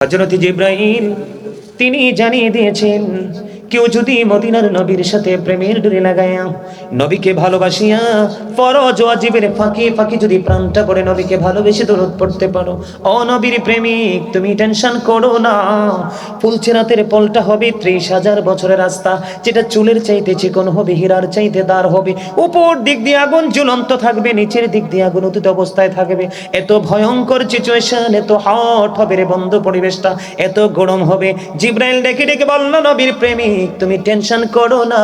হযরত জিবরাইল তিনি জানিয়ে দিয়েছেন, কেউ যদি মদিনার নবীর সাথে প্রেমের ডোরি লাগায়া নবীকে ভালোবাসিয়া ফরজ ওয়াজিবের ফাঁকে ফাঁকে যদি প্রাণটা পড়ে নবীকে ভালোবেসে দরুদ পড়তে পারো, ও নবীর প্রেমিক তুমি টেনশন করো না। ফুলচেরাতের পলটা হবে ৩০,০০০ বছরের রাস্তা, যেটা চুলের চাইতে চিকন হবে, হীরার চাইতে দার হবে। উপর দিক দিয়ে আগুন ঝুলন্ত থাকবে, নিচের দিক দিয়ে আগুন উদিত অবস্থায় থাকবে। এত ভয়ঙ্কর সিচুয়েশন, এত হট হবে রে বন্ধ পরিবেশটা, এত গরম হবে। জিবরাইল ডেকে ডেকে বলল, নবীর প্রেমিক তুমি টেনশন করো না,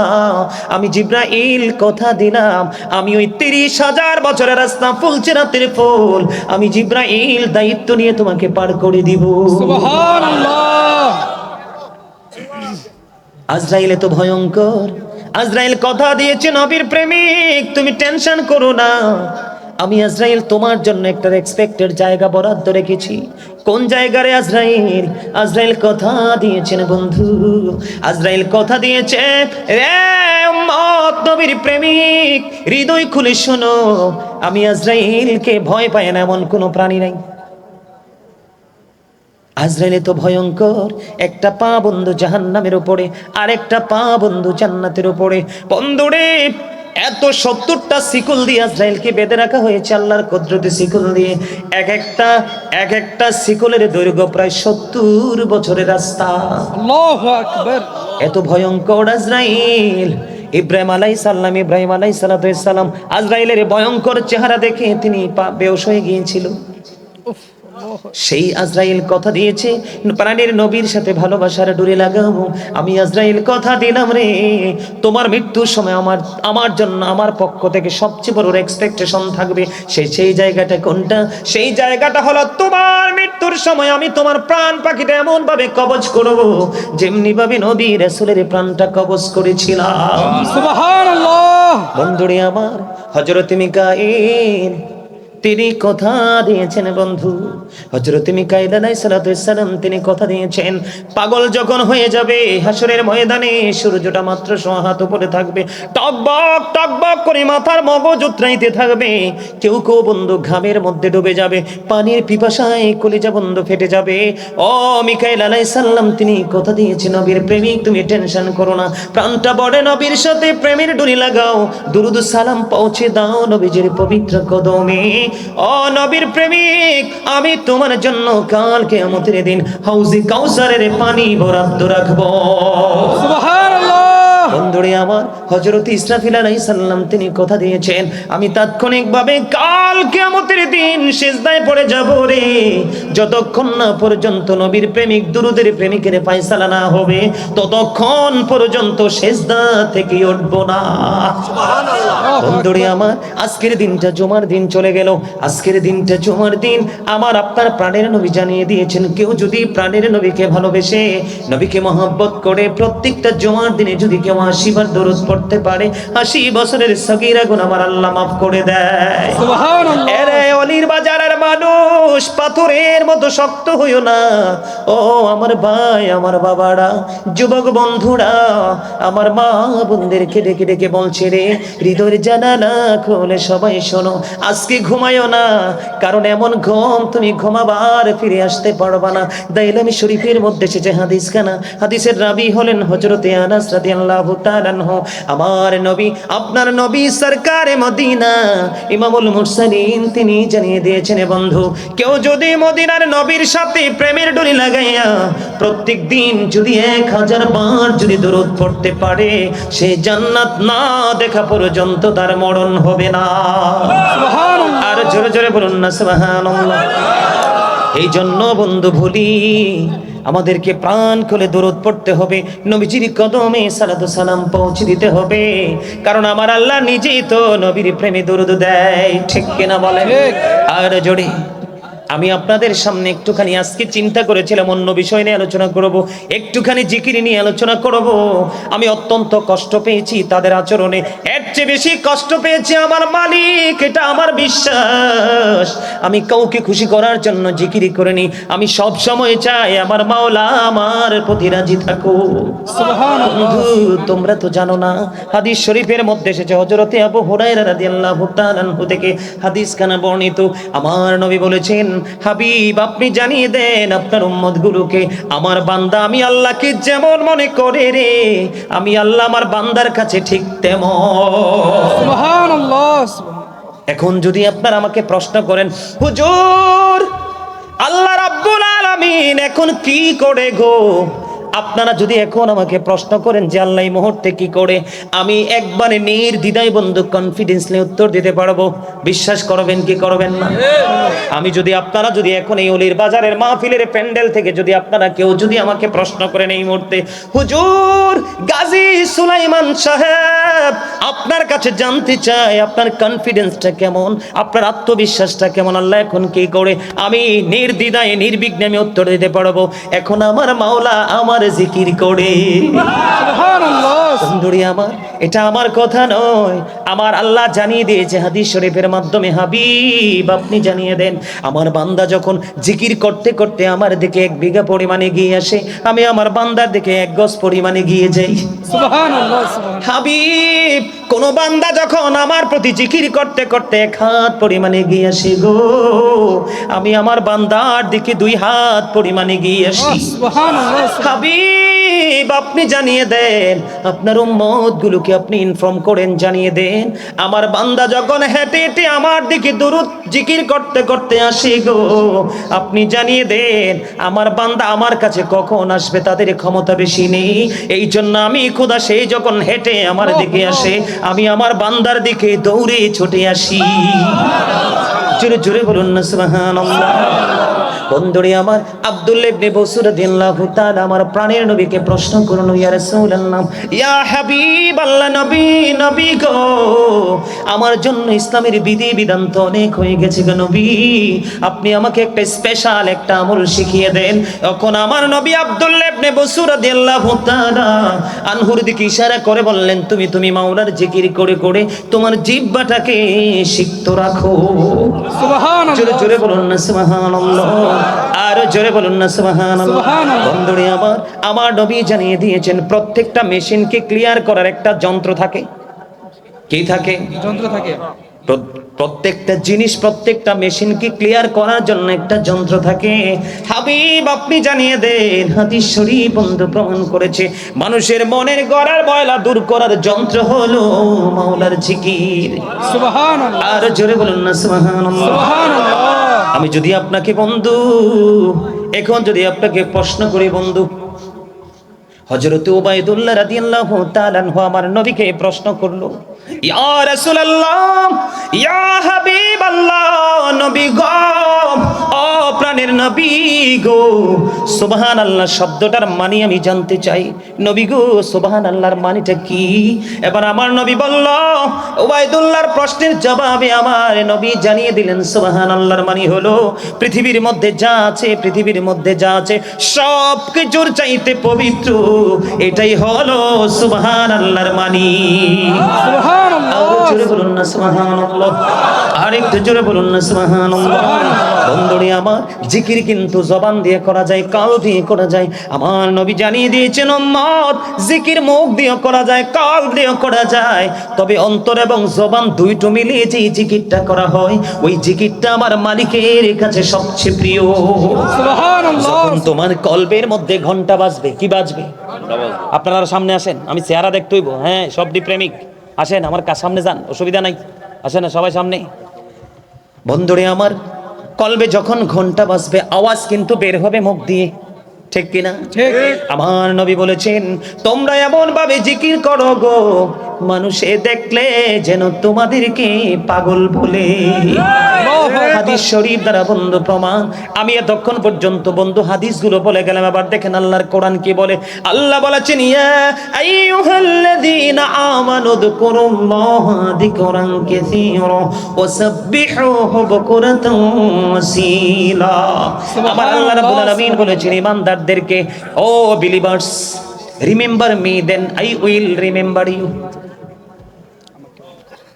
আমি জিবরাইল কথা দিলাম, আমি ওই ৩০,০০০ বছরের রাস্তা ফুলচেরাতের ফুল, আমি জিবরাইল দায়িত্ব নিয়ে তোমাকে পার করে দিব। সুবহানাল্লাহ। আজরাইল এত ভয়ঙ্কর, আজরাইল কথা দিয়েছে, নবীর প্রেমিক তুমি টেনশন করো না, আমি আজরাইল তোমার জন্য একটা এক্সপেক্টেড জায়গা বরাদ্দ রেখেছি। কোন জায়গায় আজরাইল? আজরাইল কথা দিয়েছেন বন্ধু, আজরাইল কথা দিয়েছে, রে উম্মত নবীর প্রেমিক হৃদয় খুলে শোনো, আমি আজরাইলকে ভয় পাই না এমন কোনো প্রাণী নাই। আজরাইল তো ভয়ঙ্কর, একটা পা বন্ধু জাহান্নামের উপরে, আর একটা পা বন্ধু জান্নাতের উপরে। বন্ধুরে এত ৭০টা শিকল দিয়ে আজরাইলকে বেঁধে রাখা হয়েছে আল্লাহর কুদরতে, শিকল দিয়ে। এক একটা শিকলের দৈর্ঘ্য প্রায় ৭০ বছরের রাস্তা। আল্লাহু আকবার। এত ভয়ঙ্কর আজরাইল। ইব্রাহিম আলাইহিস সালাম আজরাইলের ভয়ঙ্কর চেহারা দেখে তিনি বেহুশ হয়ে গিয়েছিল। সেই আজরাইল কথা দিয়েছে, প্রাণের নবীর সাথে ভালোবাসার ডোরি লাগাবো। আমি আজরাইল কথা দিলাম রে, তোমার মৃত্যুর সময় আমার জন্য আমার পক্ষ থেকে সবচেয়ে বড় এক্সপেকটেশন থাকবে। সেই জায়গাটা কোনটা? সেই জায়গাটা হলো তোমার মৃত্যুর সময় আমি তোমার প্রাণ পাখিটা এমন ভাবে কবজ করব, যেমনি ভাবে নবী রাসূলের প্রাণটা কবজ করেছিলাম। সুবহানাল্লাহ। বন্ধুরে আমার, হযরত মিকাঈল তিনি কথা দিয়েছেন বন্ধু, হযরত মিকাঈল আলাইহিস সালাম তিনি কথা দিয়েছেন, পাগল যখন হয়ে যাবে হাসরের ময়দানে সূর্যটা মাত্র ১০০ হাত উপরে থাকবে, টকবক টকবক করে মাথার মগজ উতরাইতে থাকবে। কেউ কেউ বন্ধু ঘামের মধ্যে ডুবে যাবে, পানির পিপাসায় কলিজা বন্ধ ফেটে যাবে। ও মিকাঈল আলাইহিস সালাম তিনি কথা দিয়েছেন, নবীর প্রেমিক তুমি টেনশন করো না, প্রাণটা বড়ে নবীর সাথে প্রেমের ডোরি লাগাও, দুরুদ সালাম পৌঁছে দাও নবীজির পবিত্র কদমে। ও নবীর প্রেমিক আমি তোমার জন্য কাল কিয়ামতের দিন হাউজে কাউসারের পানি বরাদ্দ রাখবো। সুবহানাল্লাহ। বন্ধুরে আমার, হযরত ইসরাফিল আলাইহিস সালাম তিনি কথা দিয়েছেন, আমি তাৎক্ষণিকভাবে কাল কিয়ামতের দিন সিজদায় পড়ে যাব রে, যতক্ষণ না পর্যন্ত নবীর প্রেমিক দুরুদের প্রেমিকের ফয়সালা না হবে ততক্ষণ পর্যন্ত সিজদা থেকে উঠব না। সুবহানাল্লাহ। বন্ধুরে আমার, আজকের দিনটা জুমার দিন চলে গেল, আজকের দিনটা জুমার দিন। আমার আপনার প্রাণের নবী জানিয়ে দিয়েছেন, কেউ যদি প্রাণের নবীকে ভালোবেসে নবীকে মহব্বত করে প্রত্যেকটা জুমার দিনে যদি কেউ ৮০ বার দরুদ পড়তে পারে, ৮০ বছরের সগীরা গুনাহ আমার আল্লাহ মাফ করে দেয়। সুবহানাল্লাহ। এরে অলির বাজারের মানুষ, পাথরের মতো শক্ত হইও না। ও আমার ভাই, আমার বাবারা, যুবক বন্ধুরা, আমার মা বোনদেরকে ডেকে ডেকে বলছে রে, হৃদয়ের জানালা খুলে সবাই শোনো, আজকে ঘুমায়ও না, কারণ এমন ঘুম তুমি ঘুমাবার ফিরে আসতে পারবা না। দাইলামি শরীফের মধ্যে এসেছে হাদিসখানা, হাদিসের রাবি হলেন হযরতে আনাস রাদিয়াল্লাহু তাআলা আনহু। আমার নবী, আপনার নবী সরকারে মদিনা ইমামুল মুরসালিন তিনি জানিয়ে দিয়েছেন, বন্ধু কেউ যদি মদিনার নবীর সাথে প্রেমের ডোরি লাগাইয়া প্রত্যেক দিন যদি ১০০০ বার যদি দরুদ পড়তে পারে, সে জান্নাত না দেখা পর্যন্ত তার মরণ হবে না। সুবহানাল্লাহ। আর জোরে জোরে বলুন না সুবহানাল্লাহ। এই জন্য বন্ধু ভুলি আমাদেরকে প্রাণ খুলে দরুদ পড়তে হবে, নবীজির কদমে সালাতু সালাম পৌঁছে দিতে হবে, কারণ আমার আল্লাহ নিজেই তো নবীর প্রেমে দরুদ দেয়, ঠিক কিনা বলেন? আর জোরে আমি আপনাদের সামনে একটুখানি আজকে চিন্তা করেছিলাম অন্য বিষয় নিয়ে আলোচনা করব, একটুখানি জিকির নিয়ে আলোচনা করব। আমি অত্যন্ত কষ্ট পেয়েছি তাদের আচরণে, এর চেয়ে বেশি কষ্ট পেয়েছি আমার মালিক, এটা আমার বিশ্বাস। আমি কাউকে খুশি করার জন্য জিকিরি করিনি, আমি সব সময় চাই আমার মাওলা আমার প্রতি রাজি থাকুক। সুবহানাল্লাহ। তোমরা তো জানো না, হাদিস শরীফের মধ্যে এসেছে, হযরতে আবু হুরায়রা রাদিয়াল্লাহু তাআলা আনহু থেকে হাদিস খানা বর্ণিত, আমার নবী বলেছেন, হাবিব আপনি জানিয়ে দেন আপনার উম্মতগুলোকে, আমার বান্দা আমি আল্লাহকে যেমন মনে করে রে, আমি আল্লাহ আমার বান্দার কাছে ঠিক তেমন। সুবহানাল্লাহ। এখন যদি আপনারা আমাকে প্রশ্ন করেন, হুজুর আল্লাহ রাব্বুল আলামিন এখন কি করে গো, আপনারা যদি এখন আমাকে প্রশ্ন করেন যে আল্লাহ এই মুহূর্তে কি করে, আমি একবারে নির্দ্বিধায় বন্ধু কনফিডেন্সলি উত্তর দিতে পারবো। বিশ্বাস করবেন কি করবেন না? আমি যদি আপনারা যদি এখন এই অলির বাজারের মাহফিলের প্যান্ডেল থেকে যদি আপনারা কেউ যদি আমাকে প্রশ্ন করেন এই মুহূর্তে, হুজুর গাজী সুলাইমান সাহেব আপনার কাছে জানতে চাই আপনার কনফিডেন্সটা কেমন, আপনার আত্মবিশ্বাসটা কেমন, আল্লাহ এখন কি করে, আমি নির্দ্বিধায় নির্বিঘ্নে আমি উত্তর দিতে পারবো। এখন আমার মাওলা আমার জিকির করে। সুবহানাল্লাহ। বন্ধুরি আমার, এটা আমার কথা নয়, আমার আল্লাহ জানিয়ে দিয়েছে হাদিস শরীফের মাধ্যমে, হাবিব আপনি জানিয়ে দেন আমার বান্দা যখন জিকির করতে করতে আমার দিকে 1 বিঘা পরিমাণে গিয়ে আসে, আমি আমার বান্দার দিকে 1 গজ পরিমাণে গিয়ে যাই। সুবহানাল্লাহ। হাবিব কোন বান্দা যখন আমার প্রতি জিকির করতে করতে 1 হাত পরিমাণে গিয়ে আসে গো, আমি আমার বান্দার দিকে 2 হাত পরিমাণে গিয়ে আসি। সুবহানাল্লাহ। হাবিব আপনি জানিয়ে দেন আপনার উম্মত গুলোকে আপনি ইনফর্ম করেন, জানিয়ে দেন আমার বান্দা যখন হেঁটে হেঁটে আমার দিকে দুরূদ জিকির করতে করতে আসে গো, আপনি জানিয়ে দেন আমার বান্দা আমার কাছে কখন আসবে তাদের ক্ষমতা বেশি নেই, এই জন্য আমি খোদা সেই যখন হেঁটে আমার দিকে আসে আমি আমার বান্দার দিকে দৌড়ে ছুটে আসি। জোরে জোরে বলুন না সুবহানাল্লাহ। বন্ধুরে আমার, আব্দুল্লাহ ইবনে বসুর রাদিয়াল্লাহু তাআলা আমার প্রাণের নবীকে প্রশ্ন করলো, ইয়া রাসূলুল্লাহ ইয়া হাবিবাল্লাহ, নবী নবী গো আমার জন্য ইসলামের বিধি বিধান তো অনেক হয়ে গেছে গো নবী, আপনি আমাকে একটা স্পেশাল একটা আমল শিখিয়ে দেন। তখন আমার নবী আব্দুল্লাহ ইবনে বসুর রাদিয়াল্লাহু তাআলা আনহুর দিকে ইশারা করে বললেন, তুমি মাওলার জিকির করে করে তোমার জিহ্বাটাকে সিক্ত রাখো। সুবহানাল্লাহ। জোরে জোরে বলুন না সুবহানাল্লাহ, আর জোরে বলুন না সুবহানাল্লাহ। সুবহানাল্লাহ। বন্ধুরে আমার নবী জানিয়ে দিয়েছেন প্রত্যেকটা মেশিনকে ক্লিয়ার করার একটা যন্ত্র থাকে। কি থাকে? যন্ত্র থাকে। প্রত্যেকটা জিনিস প্রত্যেকটা মেশিনকে ক্লিয়ার করার জন্য একটা যন্ত্র থাকে। হাবিব আপনি জানিয়ে দেন হাদিস শরীফ বন্ধু প্রমাণ করেছে মানুষের মনের গড়ার ময়লা দূর করার যন্ত্র হলো মাওলার জিকির। সুবহানাল্লাহ। আর জোরে বলুন না সুবহানাল্লাহ। সুবহানাল্লাহ। আমি যদি আপনাকে বন্ধু এখন যদি আপনাকে প্রশ্ন করি বন্ধু, হযরত উবাইদুল্লাহ রাদিয়াল্লাহু তাআলা আনহু আমার নবীকে প্রশ্ন করলো, ইয়া রাসূলুল্লাহ ইয়া হাবিবাল্লাহ, নবী গো ও প্রাণের নবী গো, সুবহানাল্লাহ শব্দটার মানে আমি জানতে চাই, নবী গো সুবহানাল্লাহর মানেটা কি? এবার আমার নবী বলল, উবাইদুল্লাহর প্রশ্নের জবাবে আমার নবী জানিয়ে দিলেন সুবহানাল্লাহর মানে হলো পৃথিবীর মধ্যে যা আছে, পৃথিবীর মধ্যে যা আছে সব কিছুর চাইতে পবিত্র, এটাই হলো সুবহানাল্লাহর মানি। সুবহানাল্লাহ। আরো জোরে বলুন না সুবহানাল্লাহ, আরেকটু জোরে বলুন না সুবহানাল্লাহ। বন্ধুরে আমার, জিকির কিন্তু জবান দিয়ে করা যায়, কাল দিয়ে করা যায়। আমার নবী জানিয়ে দিয়েছেন উম্মত, জিকির মুখ দিয়ে করা যায়, কাল দিয়ে করা যায়, তবে অন্তর এবং জবান দুইটো মিলিয়ে যে জিকিরটা করা হয় ওই জিকিরটা আমার মালিকের কাছে সবচেয়ে প্রিয়। সুবহানাল্লাহ। যখন তোমার কলবের মধ্যে ঘন্টা বাজবে, কি বাজবে? আপনারা সামনে আসেন, আমি চেহারা দেখতে হইব, হ্যাঁ সবদি প্রেমিক আসেন আমার কাছে সামনে যান, অসুবিধা নাই, আসেন না সবাই সামনে। বন্ধুরে আমার, কলবে যখন ঘন্টা বাজবে আওয়াজ কিন্তু বের হবে মুখ দিয়ে, ঠিক কিনা? ঠিক। আমার নবী বলেছেন তোমরা এমন ভাবে জিকির করো গো মানুষে দেখলে যেন তোমাদেরকে পাগল বলে। হাদিস শরীফ দ্বারা বন্ধু প্রমাণ। আমি এতক্ষণ পর্যন্ত বন্ধু হাদিসগুলো বলে গেলাম, আবার দেখেন আল্লাহর কোরআন কি বলে। আল্লাহ বলেছেন, ইয়া আইয়ুহাল্লাযীনা আমানু যকুরুল্লাহা যিকরান কাসীরা ওয়াসাব্বিহুহু বুকরাতাও ওয়াসীলা। আমার আল্লাহ রাব্বুল আলামিন বলেছেন ইমানদারদেরকে, O believers, remember me then I will remember you.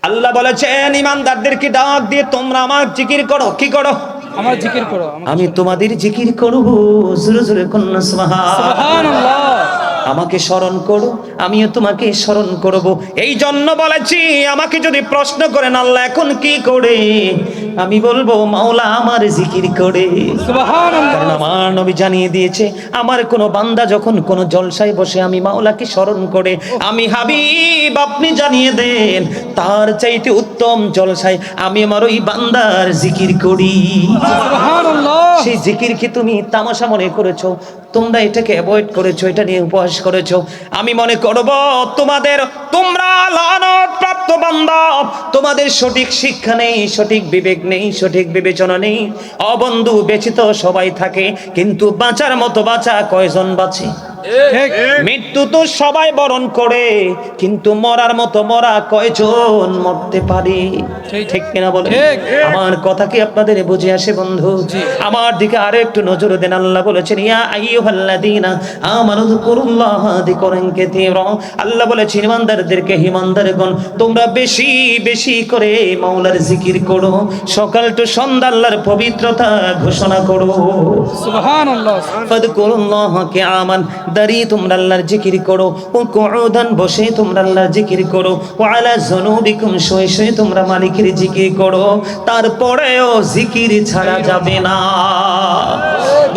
আল্লাহ বলেছেন ইমানদারদেরকে ডাক দিয়ে তোমরা আমার জিকির করো। কি করো? আমার জিকির করো। আমি তোমাদের জিকির করব। জোরে জোরে কন্যা সুবহানাল্লাহ। সুবহানাল্লাহ। আমাকে স্মরণ করো, আমিও তোমাকে স্মরণ করব। এই জন্য বলেছি, আমাকে যদি প্রশ্ন করেন আল্লাহ এখন কি করে, আমি বলবো মাওলা আমার জিকির করে। সুবহানাল্লাহ। কারণ আমার নবী জানিয়ে দিয়েছে, আমার কোনো বান্দা যখন কোনো জলসায় বসে আমি মাওলাকে স্মরণ করে, আমি হাবিব আপনি জানিয়ে দেন তার চাইতে উত্তম জলসায় আমি আমার ওই বান্দার জিকির করি। সুবহানাল্লাহ। সেই জিকির কি তুমি তামাশা মনে করেছো? তোমরা এটাকে অ্যাভয়েড করেছো, এটা নিয়ে উপহাস করেছো। আমি মনে করব তোমরা লানত প্রাপ্ত বান্দা, তোমাদের সঠিক শিক্ষা নেই, সঠিক বিবেক নেই, সঠিক বিবেচনা নেই। অবন্ধু, বেঁচে তো সবাই থাকে, কিন্তু বাঁচার মতো বাঁচা কয়জন বাঁচে? ঠিক। মৃত্যু তো সবাই বরণ করে, কিন্তু মরার মতো মরা কয়জন মরতে পারে? ঠিক কিনা বলে? ঠিক। আমার কথা কি আপনাদের বুঝে আসে বন্ধু? আমার দিকে আরো একটু নজর দেন। আল্লাহ বলেছেন, ইয়া আইয়ুহাল্লাযীনা আমানু যিকুরুল্লাহ যিকরান কাসীরা। আল্লাহ বলেছেন ইমানদারদেরকে, ইমানদারগণ তোমরা বেশি বেশি করে মাওলার জিকির করো, সকাল টু সন্ধ্যা আল্লাহর পবিত্রতা ঘোষণা করো। সুবহানাল্লাহ। ফাযকুরুল্লাহ কিয়ামান, দাঁড়িয়ে তোমরা আল্লাহর জিকির করো, ও কুউদান বসে তোমরা আল্লাহর জিকির করো, ও আলা যুনুবিকুম শুয়ে শুয়ে তোমরা মালিকের জিকির করো। তারপরেও জিকির ছাড়া যাবে না।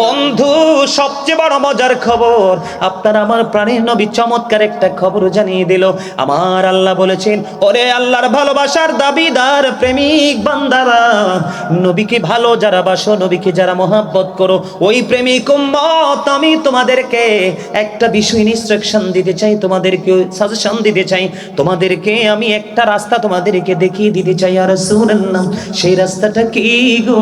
বন্ধু, সবচেয়ে বড় মজার খবর, আপনার আমার প্রাণের নবী চমৎকার একটা খবর জানিয়ে দিল। আমার আল্লাহ বলেছেন, ওরে আল্লাহর ভালোবাসার দাবিদার প্রেমিক বান্দারা, নবীকে ভালো যারা বাসো, নবীকে যারা মহাব্বত করো, ওই প্রেমিক উম্মত, আমি তোমাদেরকে একটা বিষয় ইনস্ট্রাকশন দিতে চাই, তোমাদেরকে সাজেশন দিতে চাই, তোমাদেরকে আমি একটা রাস্তা তোমাদেরকে দেখিয়ে দিতে চাই। আর রাসূলুল্লাহ, সেই রাস্তাটা কি গো?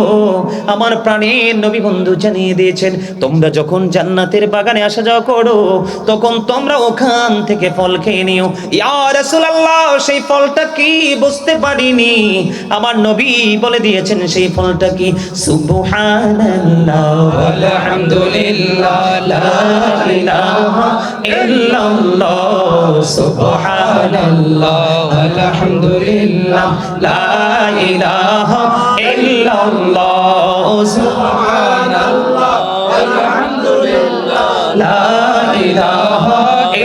আমার প্রাণের নবী বন্ধু জানিয়ে দিয়েছেন, তোমরা যখন জান্নাতের বাগানে আসা যাওয়া করো, তখন তোমরা ওখান থেকে ফল খেয়ে নিও। ইয়া রাসূলুল্লাহ, সেই ফলটা কি বুঝতে পারিনি। আমার নবী বলে দিয়েছেন সেই ফলটা কি, সুবহানাল্লাহ আলহামদুলিল্লাহ লা ইলাহা ইল্লাল্লাহ, সুবহানাল্লাহ আলহামদুলিল্লাহ লা ইলাহা ইল্লাল্লাহ, সুবহানাল্লাহ আলহামদুলিল্লাহ লা ইলাহা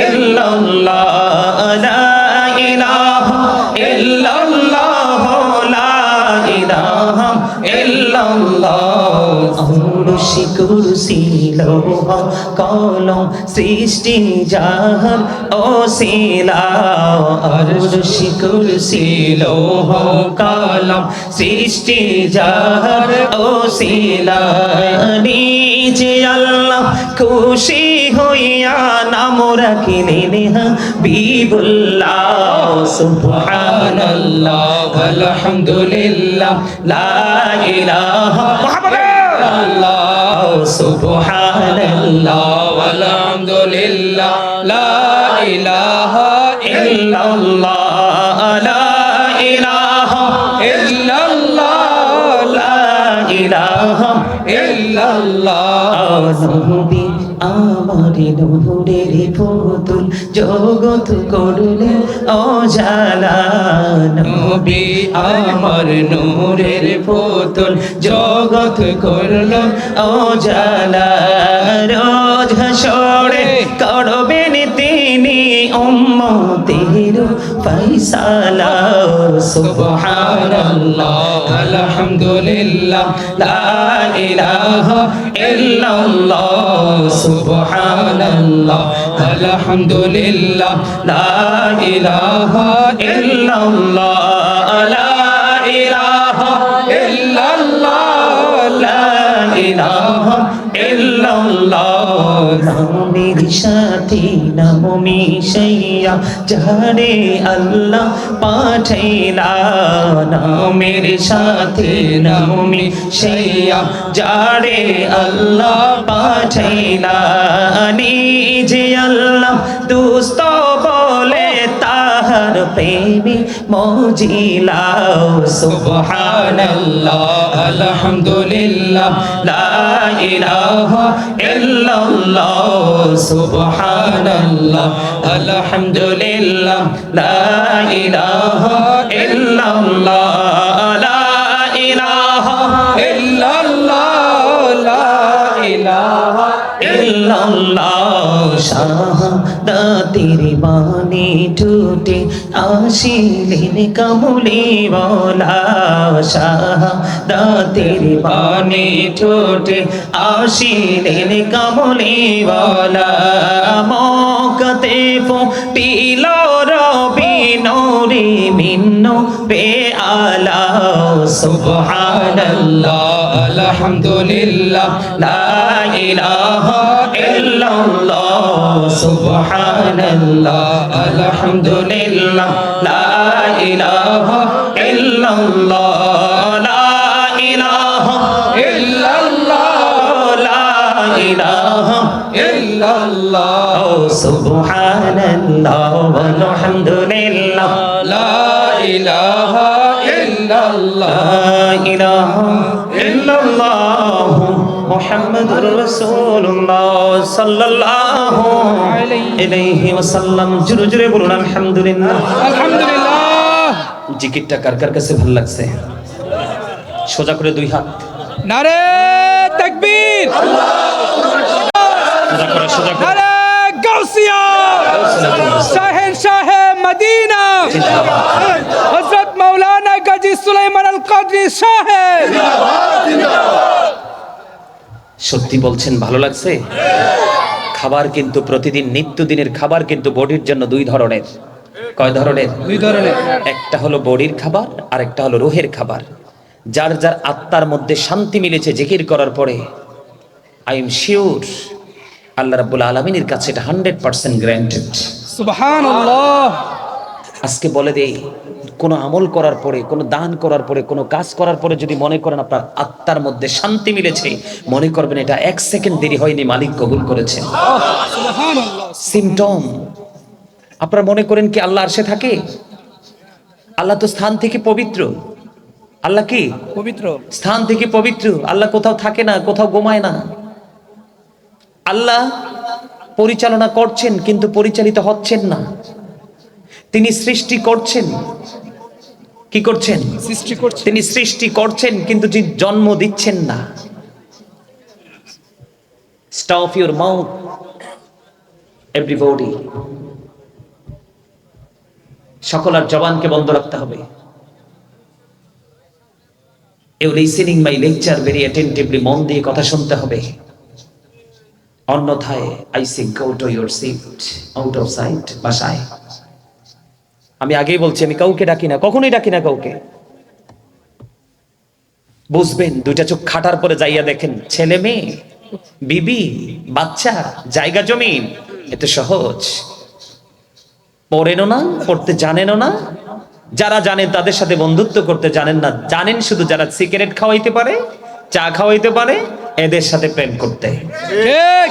ইল্লাল্লাহ, লা ইলাহা ইল্লাল্লাহ, লা ইলাহা ইল্লাল্লাহ। আরশি কুরসি লৌহ কলম সৃষ্টি জাহান ওসিলা, আরশি কুরসি লৌহ কলম সৃষ্টি জাহান ওসিলা, নিজে আল্লাহ খুশি হইয়া নাম রাখিলেন হাবিবুল্লাহ, সুবহানাল্লাহ আলহামদুলিল্লাহ লা ইলাহা ইল্লাল্লাহ, সুবহানাল্লাহ আলহামদুলিল্লাহ লা ইলাহা ইল্লাল্লাহ, লা ইলাহা ইল্লাল্লাহ, লা ইলাহা ইল্লাল্লাহ। নবী আমার নূরের পুতুল, জগৎ করলে অজালা, নবী আমার নূরের পুতুল, জগৎ করলো অজালা। রোজ হাসরে করবেন তিনি উম্মতের ফয়সালা, সুবহানাল্লাহ আলহামদুলিল্লাহ লা ইলাহা ইল্লাল্লাহ, সুবহানাল্লাহ আলহামদুলিল্লাহ লা ইলাহা ইল্লাল্লাহ, লা ইলাহা ইল্লাল্লাহ, লা ইলাহা ইল্লাল্লাহ। নামের সাথে নাম মিশাইয়া যারে আল্লাহ পাঠাইলা, নামের সাথে নাম মিশাইয়া যারে আল্লাহ পাঠাইলা, নিজে আল্লাহ দুস্ত বলে তাহার প্রেমে মজিলা, সুবহানাল্লাহ আলহামদুলিল্লাহ লা ইলাহা ইল্লাল্লাহ, সুবহানাল্লাহ আলহামদুলিল্লাহ লা ইলাহা ইল্লাল্লাহ, লা ইলাহা ইল্লাল্লাহ, লা ইলাহা ইল্লাল্লাহ শাহাদাতের বাণী টুটে আসিলেন কামলিওয়ালা শাহাদাতের বাণী টুটে আসিলেন কামলিওয়ালা মক্কাতে ফুটিল রবি নূরে মিন্ন রে আলা সুবহানাল্লাহ আলহামদুলিল্লাহ লা ইলাহা ইল্লাল্লাহ সুবহানাল্লাহ আলহামদুলিল্লাহ লা ইলাহা ইল্লাল্লাহ লা ইলাহা ইল্লাল্লাহ লা ইলাহা ইল্লাল্লাহ সুবহানাল্লাহ আলহামদুলিল্লাহ লা ইলাহা ইল্লাল্লাহ লা ইলাহা ইল্লাল্লাহ মুহাম্মাদুর রাসূলুল্লাহ সাল্লাল্লাহু আলাইহি ওয়াসাল্লাম জোরে জোরে বলুন আলহামদুলিল্লাহ। আলহামদুলিল্লাহ। জিকিরটা কার কার কাছে ভালো লাগছে? সোজা করে দুই হাত নারে তাকবীর, সোজা করে সোজা করে নারে গাউসিয়া, শাহেনশাহে মদিনা হযরত মাওলানা গাজী সুলাইমান আল কদরি সাহেব। সত্যি বলছেন ভালো লাগছে? খাবার কিন্তু প্রতিদিন নিত্যদিনের খাবার কিন্তু বডির জন্য দুই ধরনের। কয় ধরনের? দুই ধরনের। একটা হলো বডির খাবার আর একটা হলো রুহের খাবার। যার যার আত্মার মধ্যে শান্তি মিলেছে জিকির করার পরে, আই এম শিওর আল্লাহ রাব্বুল আলামিনের কাছে এটা 100% গ্র্যান্টেড। সুবহানাল্লাহ। আজকে বলে দেই, কোনো আমল করার পরে, কোনো দান করার পরে, কোনো কাজ করার পরে যদি মনে করেন আপনার আত্মার মধ্যে শান্তি মিলেছে, মনে করবেন এটা 1 সেকেন্ড দেরি হয়নি, মালিক কবুল করেছেন। সুবহানাল্লাহ। সিমটম আপনারা মনে করেন কি আল্লাহ আরশে থাকে? আল্লাহ তো স্থান থেকে পবিত্র। আল্লাহ কি পবিত্র? স্থান থেকে পবিত্র। আল্লাহ কোথাও থাকে না, কোথাও ঘুমায় না। আল্লাহ পরিচালনা করছেন কিন্তু পরিচালিত হচ্ছেন না। তিনি সৃষ্টি করছেন, কি করছেন? সৃষ্টি করছে। তিনি সৃষ্টি করছেন কিন্তু যিনি জন্ম দিচ্ছেন না। Stop your mouth everybody. সকলের জবানকে বন্ধ রাখতে হবে। You listening my lecture very attentively, মন দিয়ে কথা শুনতে হবে। অন্যথায় I say go to your seat out of sight. বাসায় আমি আগেই বলছি, আমি কাউকে ডাকি না, কখনোই ডাকি না কাউকে। বুঝবেন, দুইটা চোখ খাটার পরে যাইয়া দেখেন, ছেলে মেয়ে, বিবি, বাচ্চা, জায়গা জমিন, এত সহজ। পড়েনও না, পড়তে জানেনও না। যারা জানেন তাদের সাথে বন্ধুত্ব করতে জানেন না। জানেন শুধু যারা সিগারেট খাওয়াইতে পারে, চা খাওয়াইতে পারে, এদের সাথে প্রেম করতে। ঠিক।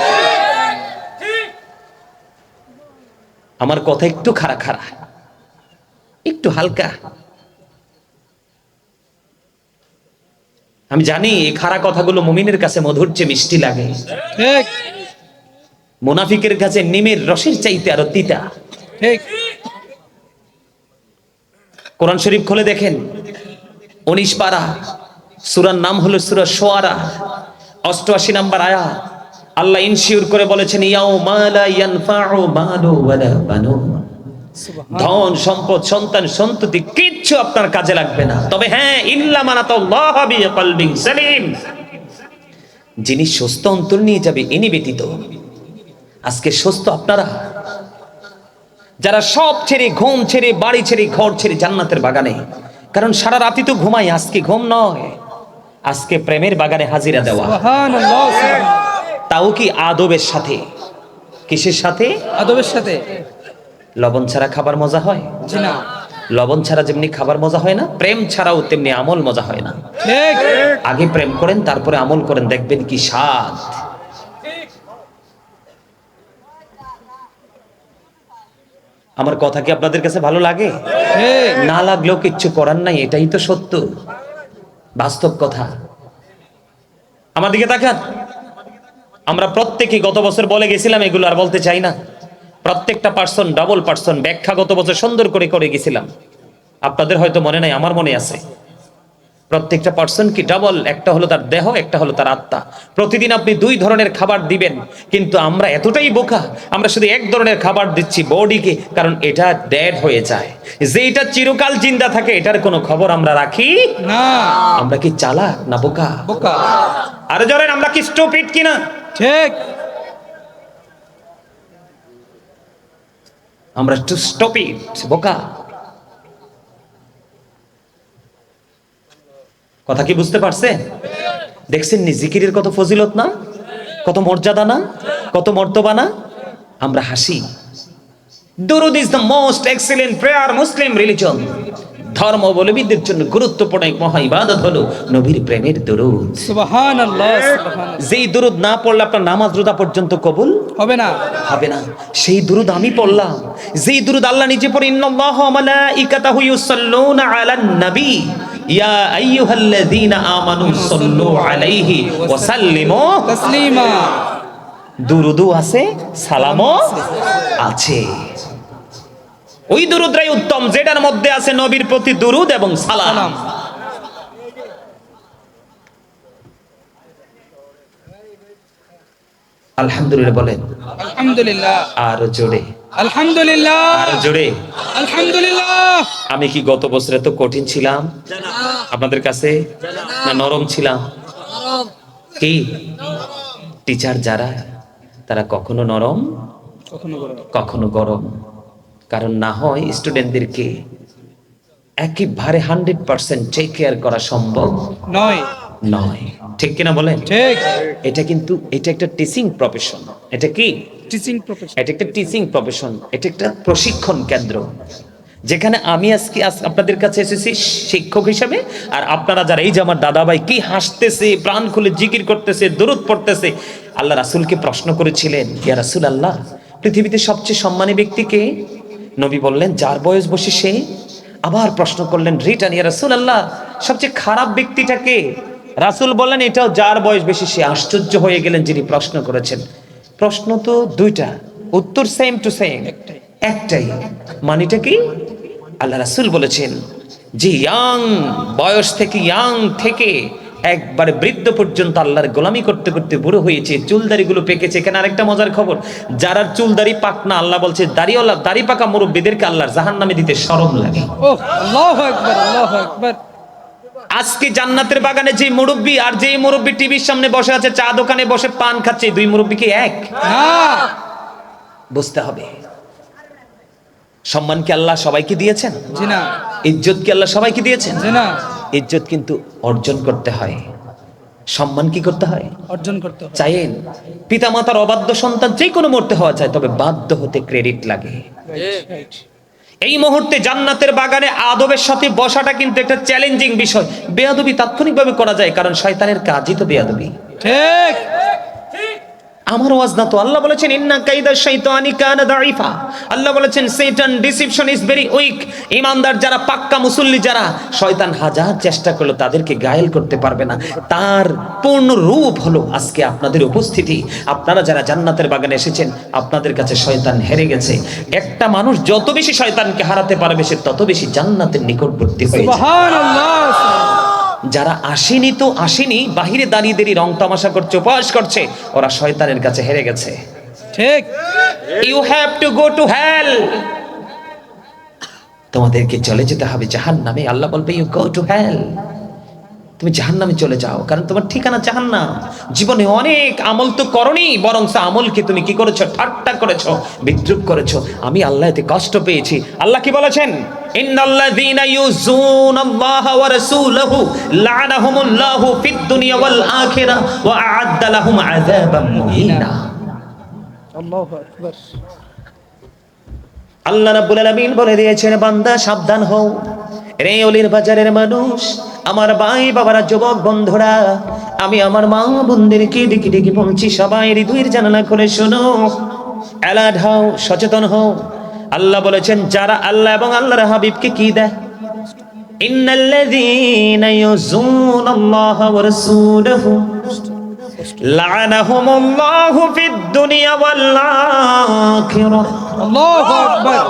আমার কথা একটু খাড়া খাড়া, একটু হালকা। আমি জানি এই খাড়া কথাগুলো মুমিনের কাছে মধুর চেয়ে মিষ্টি লাগে, ঠিক। মুনাফিকের কাছে নিমের রসের চাইতে আরো তিতা। ঠিক। কোরআন শরীফ খুলে দেখেন, 19 পারা, সূরার নাম হলো সূরা শুআরা, 88 নম্বর আয়াত। আল্লাহ ইনশিওর করে বলেছেন, ইয়াউমা লা ইয়ানফাউ মালু ওয়ালা বানুন। ধন সম্পদ সন্তান সন্ততি কিচ্ছু আপনার কাজে লাগবে না, তবে হ্যাঁ, ইল্লা মান আতাল্লাহ বিকলবিন সালিম, যিনি সুস্থ অন্তর নিয়ে যাবে ইনি ব্যতীত। আজকে সুস্থ আপনারা যারা সব ছেড়ে, ঘুম ছেড়ে, বাড়ি ছেড়ে, ঘর ছেড়ে জান্নাতের বাগানে, কারণ সারা রাতি তো ঘুমাই, আজকে ঘুম নয়, আজকে প্রেমের বাগানে হাজিরা দেওয়া। সুবহানাল্লাহ। তাও কি আদবের সাথে। কিসের সাথে? আদবের সাথে। লবণ ছাড়া খাবার মজা হয়? জি না। লবণ ছাড়া যেমনি খাবার মজা হয় না, প্রেম ছাড়াও তেমনি আমল মজা হয় না। ঠিক। আগে প্রেম করেন, তারপরে আমল করেন, দেখবেন কি স্বাদ। আমার কথা কি আপনাদের কাছে ভালো লাগে? ঠিক। না লাগলেও কিচ্ছু করার নাই, এটাই তো সত্য, বাস্তব কথা। আমার দিকে তাকান। আমরা প্রত্যেকেই গত বছর বলে গেছিলাম, এগুলো আর বলতে চাই না। প্রত্যেকটা পার্সন, ডাবল পার্সন ব্যাখ্যা গত বছর সুন্দর করে করে গেছিলাম। আপনাদের হয়তো মনে নাই, আমার মনে আছে। প্রত্যেকটা পার্সন কি ডাবল, একটা হলো তার দেহ, একটা হলো তার আত্মা। প্রতিদিন আপনি 2 ধরনের খাবার দিবেন, কিন্তু আমরা এতটাই বোকা, আমরা শুধু এক ধরনের খাবার দিচ্ছি বডিকে, কারণ এটা ডেড হয়ে যায়। যেটা চিরকাল জিন্দা থাকে এটার কোনো খবর আমরা রাখি না। আমরা কি চালাক না বোকা? বোকা। আর জরেন আমরা কি স্টুপিড কিনা? ঠিক। আমরা টু স্টুপিড, বোকা। কথা কি বুঝতে পারছে? দেখছেন নি জিকিরের কত ফজিলত না, কত মর্যাদা না, কত মর্তবা না? আমরা হাসি। দুরুদ is the most excellent prayer Muslim religion. ধর্মাবলম্বীদের জন্য গুরুত্বপূর্ণ এক মহা ইবাদত হলো নবীর প্রেমের দুরুদ। সুবহানাল্লাহ, সুবহানাল্লাহ। যেই দুরুদ না পড়লে আপনার নামাজ রোজা পর্যন্ত কবুল হবে না। হবে না। সেই দুরুদ আমি পড়লাম, যেই দুরুদ আল্লাহ নিজে পড়ে, ইন্নাল্লাহা ওয়া মালাইকাতাহু ইউসাল্লুনা আলান নবী ইয়া আইয়ুহাল্লাযীনা আমানু সাল্লু আলাইহি ওয়া সাল্লিমু তাসলিমা। দুরুদও আছে, সালামও আছে। ওই দুরুদরাই উত্তম যেটার মধ্যে আছে নবীর প্রতি দুরুদ এবং সালাম। আলহামদুলিল্লাহ বলেন। আলহামদুলিল্লাহ। আর জোরে আলহামদুলিল্লাহ। আর জোরে আলহামদুলিল্লাহ। আমি কি গত বছরে তো কঠিন ছিলাম আপনাদের কাছে, না নরম ছিলাম? কি টিচার যারা, তারা কখনো নরম কখনো গরম। কারণ না হয় স্টুডেন্টদেরকে একেবারে 100% টেক কেয়ার করা সম্ভব নয়। নয়, ঠিক কিনা বলেন? ঠিক। এটা কিন্তু এটা একটা টিচিং প্রফেশন। এটা কি? Teaching profession. এটা একটা টিচিং প্রফেশন, এটা একটা প্রশিক্ষণ কেন্দ্র, যেখানে আমি আজকে আপনাদের কাছে এসেছি শিক্ষক হিসেবে। আর আপনারা যারা, এই যে আমার দাদা ভাই কি হাসতেছে, প্রাণ খুলে জিকির করতেছে, দরুদ পড়তেছে। আল্লাহ রাসূলকে প্রশ্ন করেছিলেন, ইয়া রাসূলুল্লাহ, পৃথিবীতে সবচেয়ে সম্মানী ব্যক্তিকে? নবী বললেন, যার বয়স বসে সে। আবার প্রশ্ন করলেন রিটার্ন, ইয়া রাসূলুল্লাহ, সবচেয়ে খারাপ ব্যক্তিটাকে? রাসূল বললেন, এটাও যার বয়স বেশি সে। আশ্চর্য হয়ে গেলেন যিনি প্রশ্ন করেছেন। প্রশ্ন তো দুইটা, উত্তর সেম টু সেম, একটাই। মানেটা কি? আল্লাহ রাসূল বলেছেন যে ইয়াং বয়স থেকে, ইয়াং থেকে একবারে বৃদ্ধ পর্যন্ত আল্লাহর গোলামি করতে করতে বুড়ো হয়েছে, চুলদাড়িগুলো পেকেছে। এখানে আরেকটা মজার খবর, যারা চুলদাড়ি পাক না, আল্লাহ বলছে দাড়িওয়ালা, দাড়ি পাকা মুরব্বীদেরকে আল্লাহর জাহান্নামে দিতে শরম লাগে। ওহ, আল্লাহু আকবার, আল্লাহু আকবার। আজকে জান্নাতের বাগানে যে মুরব্বী আর যে মুরব্বী টিভির সামনে বসে আছে, চা দোকানে বসে পান খাচ্ছে, দুই মুরব্বী কি এক? না। বুঝতে হবে। সম্মান কি আল্লাহ সবাইকে দিয়েছেন? জি না। ইজ্জত কি আল্লাহ সবাইকে দিয়েছেন? জি না। ইজ্জত কিন্তু অর্জন করতে হয়, সম্মান কি করতে হয়? অর্জন করতে হবে। চাইেন পিতামাতার অবাধ্য সন্তান যে কোনো মুহূর্তে হওয়া চায়, তবে বাধ্য হতে ক্রেডিট লাগে। রাইট। এই মুহূর্তে জান্নাতের বাগানে আদবের সাথে বসাটা কিন্তু একটা চ্যালেঞ্জিং বিষয়। বেয়াদবি তাৎক্ষণিকভাবে করা যায়, কারণ শয়তানের কাজই তো বেয়াদবি। ঠিক। আমার ওয়াজ না তো, আল্লাহ বলেছেন ইন্না কাইদা শাইতানি কানা দাঈফা। আল্লাহ বলেছেন Satan deception is very weak. ঈমানদার যারা, পাক্কা মুসল্লি যারা, শয়তান হাজার চেষ্টা করলো তাদেরকে গায়েল করতে পারবে না। তার পূর্ণ রূপ হলো আজকে আপনাদের উপস্থিতি। আপনারা যারা জান্নাতের বাগানে এসেছেন, আপনাদের কাছে শয়তান হেরে গেছে। একটা মানুষ যত বেশি শয়তানকে হারাতে পারবে, সে তত বেশি জান্নাতের নিকটবর্তী হয়েছে। সুবহানাল্লাহ। যারা আসেনি তো আসেনি, বাহিরে দাঁড়িয়ে দাঁড়িয়ে রং তামাশা করছে, উপহাস করছে, ওরা শয়তানের কাছে হেরে গেছে। ঠিক। You have to go to hell. তোমাদেরকে চলে যেতে হবে জাহান্নামে। আল্লাহ বলবে ইউ গো টু হেল, তুমি জাহান্নামে চলে যাও, কারণ তোমার ঠিকানা জাহান্নাম। জীবনে অনেক আমল তো করনি, বরং আমলকে তুমি কি করেছো? ঠাট্টা করেছো, বিদ্রুপ করেছো। আমি আল্লাহ এতে কষ্ট পেয়েছি। আল্লাহ কি বলেছেন? ইন্নাল্লাযীনা ইউযুনাল্লাহা ওয়া রাসূলাহু লা'নাহুমুল্লাহু ফিদ দুনিয়া ওয়াল আখিরাহ ওয়া আ'আদ্দা লাহুম আযাবাম মুহিনা। আল্লাহু আকবার। আল্লাহ রাব্বুল আলামিন বলে দিয়েছেন, বান্দা সাবধান হও রে অলির বাজারের মানুষ, আমার ভাই বাবারা, যুবক বন্ধুরা, আমি আমার মা বোনদেরকে ডেকে ডেকে বলছি, সবাই হৃদয়ের জানালা খুলে শোনো, অ্যালার্ট হও, সচেতন হও। আল্লাহ বলেছেন যারা আল্লাহ এবং আল্লাহর হাবিবকে কি দেয়, ইন্নাল্লাযীনা ইউযুনাল্লাহা ওয়া রাসূলাহু লা'নাহুমুল্লাহু ফিদ দুনিয়া ওয়াল আখিরাহ। আল্লাহু আকবার।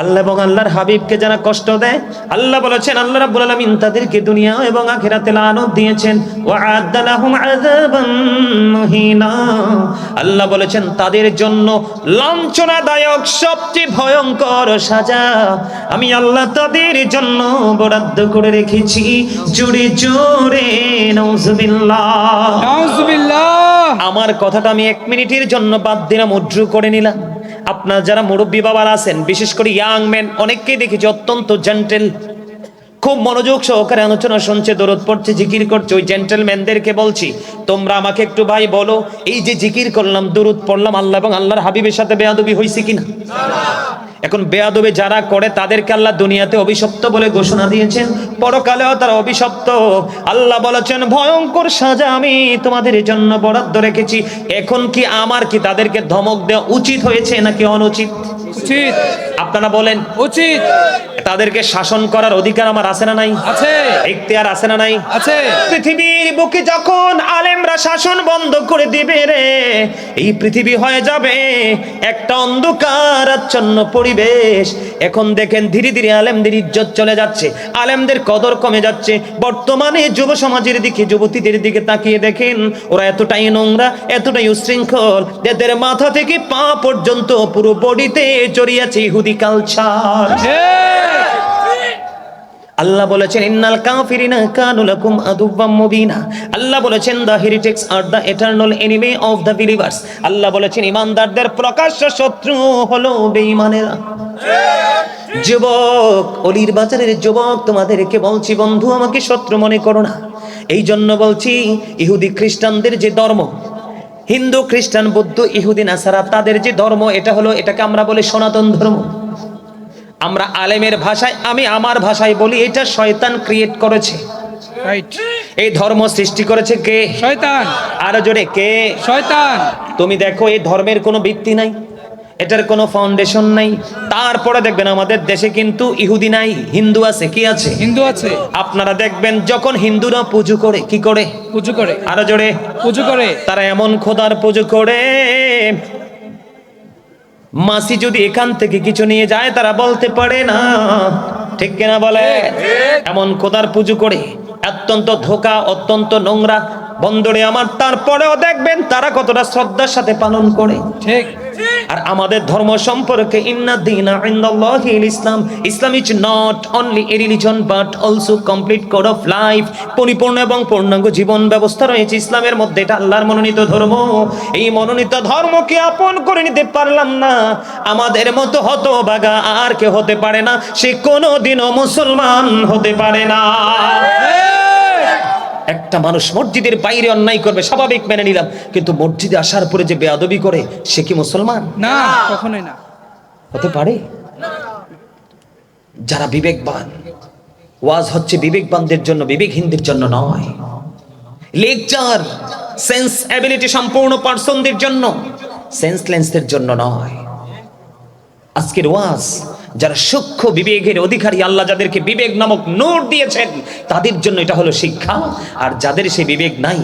আল্লাহ এবং আল্লাহর হাবিবকে যারা কষ্ট দেয়, আল্লাহ বলেছেন আল্লাহ রাব্বুল আলামিন তাদেরকে দুনিয়া এবং আখিরাতে লানত দিয়েছেন। ওয়া আ'আদ্দা লাহুম আযাবান মুহিনা, আল্লাহ বলেছেন তাদের জন্য লাঞ্ছনাদায়ক সবচেয়ে ভয়ঙ্কর সাজা আমি আল্লাহ তাদের জন্য বরাদ্দ করে রেখেছি। জোরে জোরে নাউজুবিল্লাহ। নাউজুবিল্লাহ। আমার কথাটা আমি 1 মিনিটের জন্য বাদ দিলাম, উদ্রু করে নিলাম। আপনার যারা মুরব্বী বাবারা আছেন, বিশেষ করে ইয়াং ম্যান, অনেককেই দেখেছি অত্যন্ত জেন্টেল, খুব মনোযোগ সহকারে আলোচনা শুনছে, দরুদ পড়ছে, জিকির করছে। ওই জেন্টেলম্যানদেরকে বলছি, তোমরা আমাকে একটু ভাই বলো, এই যে জিকির করলাম, দরুদ পড়লাম, আল্লাহ এবং আল্লাহর হাবিবের সাথে বেয়াদবি হয়েছে কিনা? এখন বেয়াদবি যারা করে তাদেরকে আল্লাহ দুনিয়াতে অভিশপ্ত বলে ঘোষণা দিয়েছেন, পরকালেও তারা অভিশপ্ত। আল্লাহ বলেছেন ভয়ঙ্কর সাজা আমি তোমাদের জন্য বরাদ্দ রেখেছি। এখন কি আমার কি তাদেরকে ধমক দেওয়া উচিত হয়েছে নাকি অনুচিত? উচিত। আপনারা বলেন। উচিত। তাদেরকে শাসন করার অধিকার আমার আছে না নাই? আছে। ইখতিয়ার আছে না নাই? আছে। পৃথিবীর বুকে যখন আলেমরা শাসন বন্ধ করে দিবে রে, এই পৃথিবী হয়ে যাবে একটা অন্ধকারাচ্ছন্ন পরিবেশ। এখন দেখেন ধীরে ধীরে আলেমদের ইজ্জত চলে যাচ্ছে, আলেমদের কদর কমে যাচ্ছে। বর্তমানে যুব সমাজের দিকে, যুবতীদের দিকে তাকিয়ে দেখেন, ওরা এতটাই নোংরা, এতটাই উশৃঙ্খল, এদের মাথা থেকে পা পর্যন্ত পুরো বডিতে জড়িয়ে আছে ইহুদি কালচার। আল্লাহ বলেছেন ইন্নাল কাফিরিনা কানু লাকুম আদুওয়াম মুবিনা। আল্লাহ বলেছেন the heretics are the eternal enemy of the believers. আল্লাহ বলেছেন ইমানদারদের প্রকাশ্য শত্রু হলো বেঈমানেরা। যুবক, অলির বাজারের যুবক, তোমাদেরকে বলছি বন্ধু, আমাকে শত্রু মনে করো না। এই জন্য বলছি, ইহুদি খ্রিস্টানদের যে ধর্ম, হিন্দু খ্রিস্টান বৌদ্ধ ইহুদি নাসারা, তাদের যে ধর্ম, এটা হলো, এটাকে আমরা বলি সনাতন ধর্ম। আমরা আলেমের ভাষায়, আমি আমার ভাষায় বলি, এটা শয়তান ক্রিয়েট করেছে। রাইট। এই ধর্ম সৃষ্টি করেছে কে? শয়তান। আরো জোরে, কে? শয়তান। তুমি দেখো এই ধর্মের কোনো ভিত্তি নাই, এটার কোনো ফাউন্ডেশন নাই। তারপরে দেখবেন আমাদের দেশে কিন্তু ইহুদি নাই, হিন্দু আছে। কি আছে? হিন্দু আছে। আপনারা দেখবেন যখন হিন্দুরা পুজো করে, কি করে? পুজো করে। আরো জোরে। পুজো করে। তারা এমন খোদার পুজো করে, মাসি যদি এখান থেকে কিছু নিয়ে যায় তারা বলতে পারে না, ঠিক কিনা বলে? এমন খোদার পুজো করে, অত্যন্ত ধোঁকা, অত্যন্ত নোংরা। বন্দরে আমার, তারপরেও দেখবেন তারা কতটা শ্রদ্ধার সাথে পালন করে। ঠিক। আর আমাদের ধর্ম সম্পর্কে ইন্না দীনা ইনদাল্লাহিল ইসলাম, Islam is not only a religion but also complete code of life. পরিপূর্ণ এবং পূর্ণাঙ্গ জীবন ব্যবস্থা রয়েছে ইসলামের মধ্যে। এটা আল্লাহর মনোনীত ধর্ম। এই মনোনীত ধর্মকে আপন করে নিতে পারলাম না, আমাদের মতো হতভাগা আর কেউ হতে পারে না, সে কোনোদিনও মুসলমান হতে পারে না। একটা মানুষ মসজিদের বাইরে অন্যায় করবে, স্বাভাবিক, মেনে নিলাম, কিন্তু মসজিদে আসার পরে যে বেয়াদবি করে, সে কি মুসলমান? না, কখনোই না। হতে পারে? যারা বিবেকবান, ওয়াজ হচ্ছে বিবেকবানদের জন্য, বিবেকহীনদের জন্য নয়। লেকচার সেন্স এবিলিটি সম্পূর্ণ পার্সনদের জন্য, সেন্সলেসদের জন্য নয়। আজকের ওয়াজ যারা সূক্ষ্ম বিবেকের অধিকারী, আল্লাহ যাদেরকে বিবেক নামক নূর দিয়েছেন, তাদের জন্য এটা হলো শিক্ষা। আর যাদের সেই বিবেক নাই,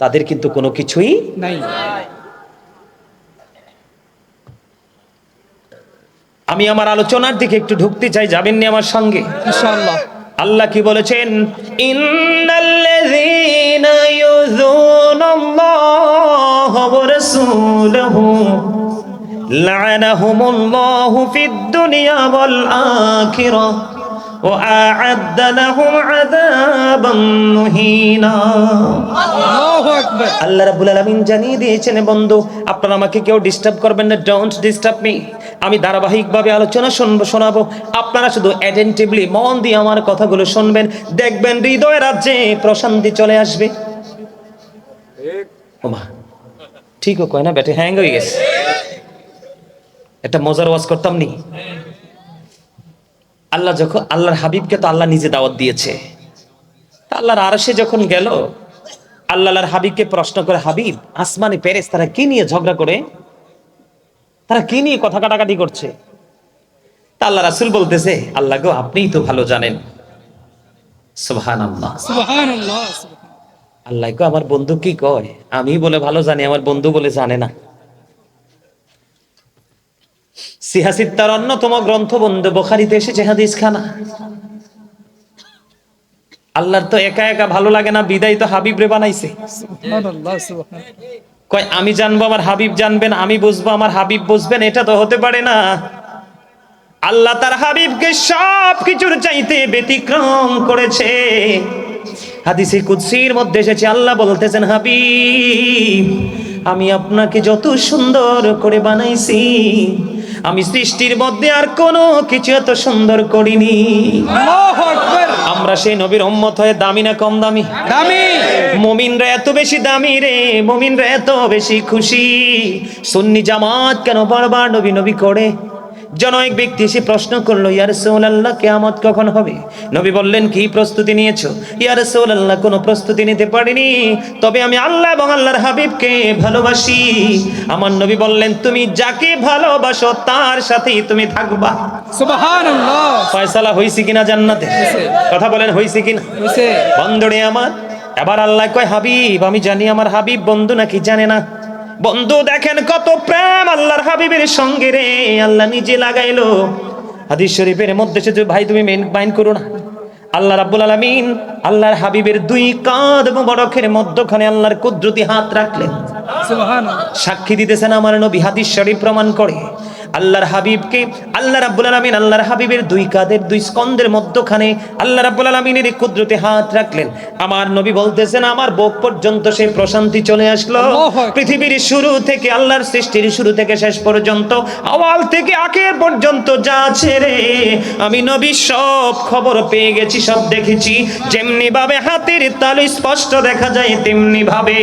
তাদের কিন্তু কোনো কিছুই নাই। আমি আমার আলোচনার দিকে একটু ঢুকতে চাই, যাবেননি আমার সঙ্গে? ইনশাআল্লাহ। আল্লাহ কি বলেছেন? ইন্নাল্লাযীনা ইউযুনাল্লাহা ওয়া রাসূলাহু লা'নাহুমুল্লাহু ফিদ দুনিয়া ওয়াল আখিরাহ ওয়া আ'আদ্দা লাহুম আযাবান মুহিনা। আল্লাহু আকবার। আল্লাহ রাব্বুল আলামিন জানিয়ে দিয়েছেন, বন্ধু আপনারা আমাকে কেউ ডিস্টার্ব করবেন না, ডোন্ট ডিস্টার্ব মি। আমি ধারাবাহিকভাবে আলোচনা শোনাবো, আপনারা শুধু অ্যাটেন্টিভলি মন দিয়ে আমার কথাগুলো শুনবেন, দেখবেন হৃদয়ের রাজ্যে প্রশান্তি চলে আসবে। ওমা ঠিকও কয় না, ব্যাটে হ্যাং হয়ে গেছে। একটা মজার ওয়াজ করতাম নি। আল্লাহ যখন, আল্লাহর হাবিবকে তো আল্লাহ নিজে দাওয়াত দিয়েছে, তা আল্লাহর আরশে যখন গেল, আল্লাহর হাবিবকে প্রশ্ন করে, হাবিব, আসমানে ফেরেশতারা কি নিয়ে ঝগড়া করে, তারা কি নিয়ে কথা কাটাকাটি করছে? তা আল্লাহ রাসূল বলতেছে, আল্লাহ গো, আপনিই তো ভালো জানেন। সুবহানাল্লাহ, সুবহানাল্লাহ। আল্লাহ গো, আমার বন্ধু কি কয়, আমি বলে ভালো জানি, আমার বন্ধু বলে জানে না। সিহাসিত্তার অন্যতম গ্রন্থ বন্ধু বুখারীতে এসেছে হাদিস খানা। আল্লাহর তো একা একা ভালো লাগে না, বিদায় তো হাবিব রে বানাইছে। সুবহানাল্লাহ সুবহানাল্লাহ। কয় আমি জানবো আমার হাবিব জানবেন, আমি বুঝবো আমার হাবিব বুঝবেন, এটা তো হতে পারে না। আল্লাহ তার হাবিবকে সব কিছুর চাইতে ব্যতিক্রম করেছে। হাদিসে কুদসির মধ্যে এসেছে, আল্লাহ বলতেছেন, হাবিব আমি আপনাকে যত সুন্দর করে বানাইছি, আমি সৃষ্টির মধ্যে আর কোনো কিছু এত সুন্দর করিনি। আল্লাহু আকবার। আমরা সেই নবীর উম্মত হয়ে দামি না কম দামি? দামি। মুমিনরা এত বেশি দামি রে, মুমিনরা এত বেশি খুশি। সুন্নি জামাত কেন বারবার নবী নবী করে? জন এক ব্যক্তি এসে প্রশ্ন করলো, ইয়া রাসূলুল্লাহ কিয়ামত কখন হবে? নবী বললেন, কি প্রস্তুতি নিয়েছো? ইয়া রাসূলুল্লাহ কোনো প্রস্তুতি নিতে পারিনি, তবে আমি আল্লাহ এবং আল্লাহর হাবিবকে ভালোবাসি। আমার নবী বললেন, তুমি যাকে ভালোবাসো তার সাথেই তুমি থাকবা। সুবহানাল্লাহ। ফয়সালা হইছে কিনা জান্নাতে? কথা বলেন হইছে কিনা? হইছে। বন্ধুরে আমার, এবার আল্লাহ কয়, হাবিব আমি জানি আমার হাবিব বন্ধু নাকি জানে না। বন্ধু দেখেন কত প্রেম আল্লাহর হাবিবের সঙ্গে রে, আল্লাহ নিজে লাগাইলো। হাদিস শরীফের মধ্যে সে, ভাই তুমি মাইন্ড করো না, আল্লাহ রাব্বুল আলামিন আল্লাহর হাবিবের দুই কাঁধ এবং বরখের মধ্যখানে আল্লাহর কুদরতি হাত রাখলেন। সুবহানাল্লাহ। সাক্ষী দিতেছেন আমার নবী, হাদিস শরীফ প্রমাণ করে আল্লাহর হাবিবকে আল্লাহ রাব্বুল আলামিন আল্লাহর হাবিবের দুই কাঁধের দুই স্কন্ধের মধ্যখানে আল্লাহ রাব্বুল আলামিনের কুদরতে হাত রাখলেন। আমার নবী বলতেছেন, আমার বুক পর্যন্ত সেই প্রশান্তি চলে আসলো। পৃথিবীর শুরু থেকে, আল্লাহর সৃষ্টির শুরু থেকে শেষ পর্যন্ত, আওয়াল থেকে আখের পর্যন্ত যা আছে রে, আমি নবী সব খবর পেয়ে গেছি, সব দেখেছি। যেমনি ভাবে হাতের তালু স্পষ্ট দেখা যায়, তেমনি ভাবে